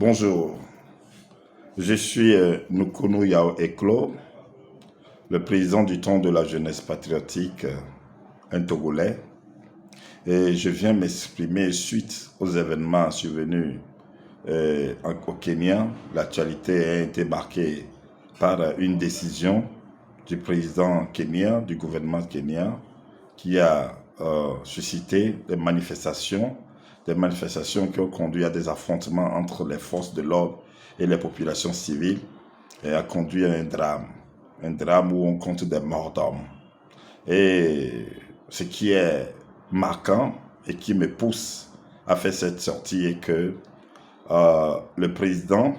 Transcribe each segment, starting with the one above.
Bonjour, je suis Nkonou Yao Eklo, le président du Temps de la jeunesse patriotique, un Togolais, et je viens m'exprimer suite aux événements survenus au Kenya. L'actualité a été marquée par une décision du président kenyan, du gouvernement kenyan, qui a suscité des manifestations qui ont conduit à des affrontements entre les forces de l'ordre et les populations civiles et a conduit à un drame où on compte des morts d'hommes. Et ce qui est marquant et qui me pousse à faire cette sortie est que le président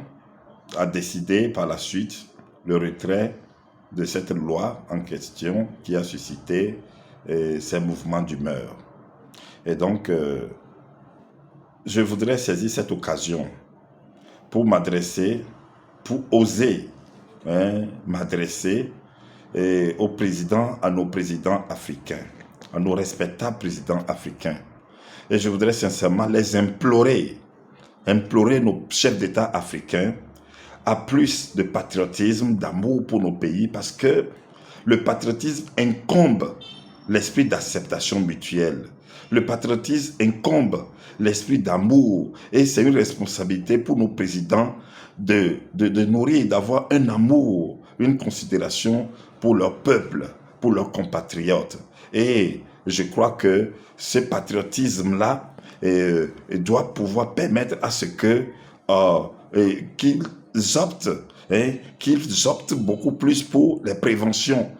a décidé par la suite le retrait de cette loi en question qui a suscité ces mouvements d'humeur. Et donc, je voudrais saisir cette occasion pour m'adresser, pour oser m'adresser au président, à nos présidents africains, à nos respectables présidents africains. Et je voudrais sincèrement les implorer nos chefs d'État africains à plus de patriotisme, d'amour pour nos pays, parce que le patriotisme incombe l'esprit d'acceptation mutuelle. Le patriotisme incombe l'esprit d'amour et c'est une responsabilité pour nos présidents de nourrir, d'avoir un amour, une considération pour leur peuple, pour leurs compatriotes. Et je crois que ce patriotisme-là doit pouvoir permettre à ce que qu'ils optent beaucoup plus pour les préventions.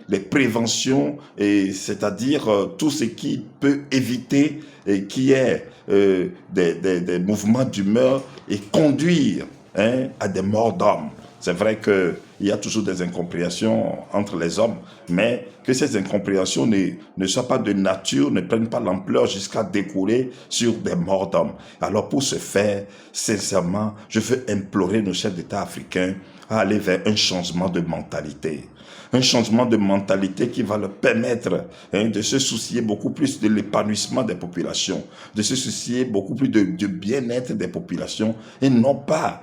Les préventions, c'est-à-dire tout ce qui peut éviter qu'il y ait des mouvements d'humeur et conduire à des morts d'hommes. C'est vrai qu'il y a toujours des incompréhensions entre les hommes, mais que ces incompréhensions ne soient pas de nature, ne prennent pas l'ampleur jusqu'à découler sur des morts d'hommes. Alors pour ce faire, sincèrement, je veux implorer nos chefs d'État africains à aller vers un changement de mentalité. Un changement de mentalité qui va leur permettre de se soucier beaucoup plus de l'épanouissement des populations, de se soucier beaucoup plus du bien-être des populations et non pas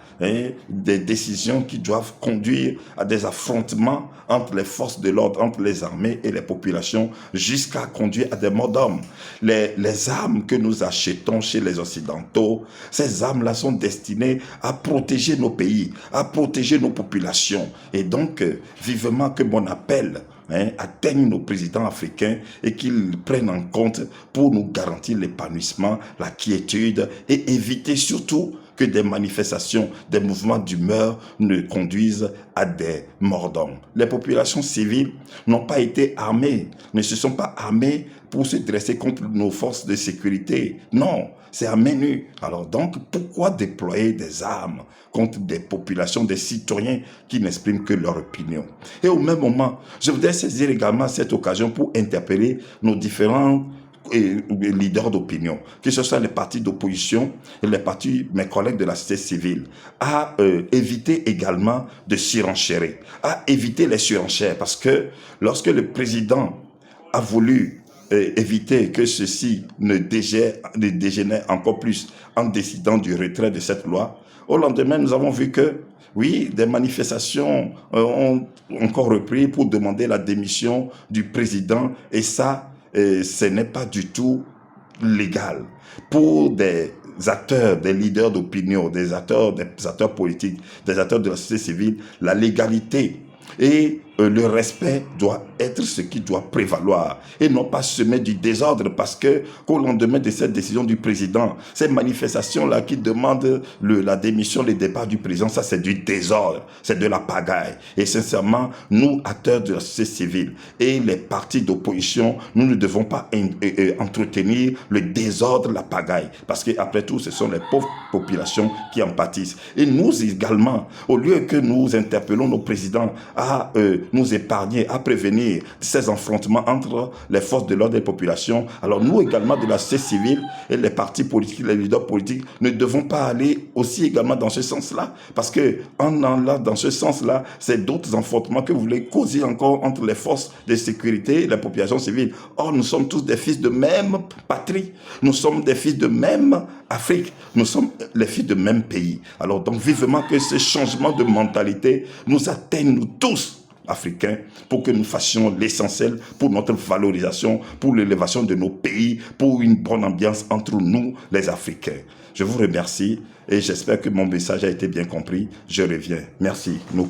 des décisions qui doivent conduire à des affrontements entre les forces de l'ordre, entre les armées et les populations jusqu'à conduire à des morts d'hommes. Les armes que nous achetons chez les Occidentaux, ces armes-là sont destinées à protéger nos pays, à protéger nos populations. Et donc, vivement que mon appel atteigne nos présidents africains et qu'ils prennent en compte pour nous garantir l'épanouissement, la quiétude et éviter surtout que des manifestations, des mouvements d'humeur ne conduisent à des morts d'hommes. Les populations civiles n'ont pas été armées, ne se sont pas armées pour se dresser contre nos forces de sécurité. Non, c'est à main nue. Alors donc, pourquoi déployer des armes contre des populations, des citoyens qui n'expriment que leur opinion? Et au même moment, je voudrais saisir également cette occasion pour interpeller nos différents leaders d'opinion, que ce soit les partis d'opposition et les partis, mes collègues de la société civile, à éviter également de surenchérer, à éviter les surenchères, parce que lorsque le président a voulu éviter que ceci ne dégénère encore plus en décidant du retrait de cette loi, au lendemain, nous avons vu que, oui, des manifestations ont encore repris pour demander la démission du président et ça, ce n'est pas du tout légal. Pour des acteurs, des leaders d'opinion, des acteurs politiques, des acteurs de la société civile, la légalité et le respect doit être ce qui doit prévaloir et non pas semer du désordre parce que qu'au lendemain de cette décision du président, ces manifestations-là qui demandent la démission, le départ du président, ça c'est du désordre, c'est de la pagaille. Et sincèrement, nous, acteurs de la société civile et les partis d'opposition, nous ne devons pas entretenir le désordre, la pagaille, parce qu'après tout, ce sont les pauvres populations qui en pâtissent. Et nous également, au lieu que nous interpellons nos présidents à nous épargner, à prévenir ces affrontements entre les forces de l'ordre et les populations. Alors nous également de la société civile et les partis politiques, les leaders politiques ne devons pas aller aussi également dans ce sens-là, parce que en allant dans ce sens-là, c'est d'autres affrontements que vous voulez causer encore entre les forces de sécurité et la population civile. Or, nous sommes tous des fils de même patrie, nous sommes des fils de même Afrique, nous sommes les fils de même pays. Alors donc vivement que ce changement de mentalité nous atteigne, nous tous, Africains, pour que nous fassions l'essentiel pour notre valorisation, pour l'élévation de nos pays, pour une bonne ambiance entre nous, les Africains. Je vous remercie et j'espère que mon message a été bien compris. Je reviens. Merci. Nous.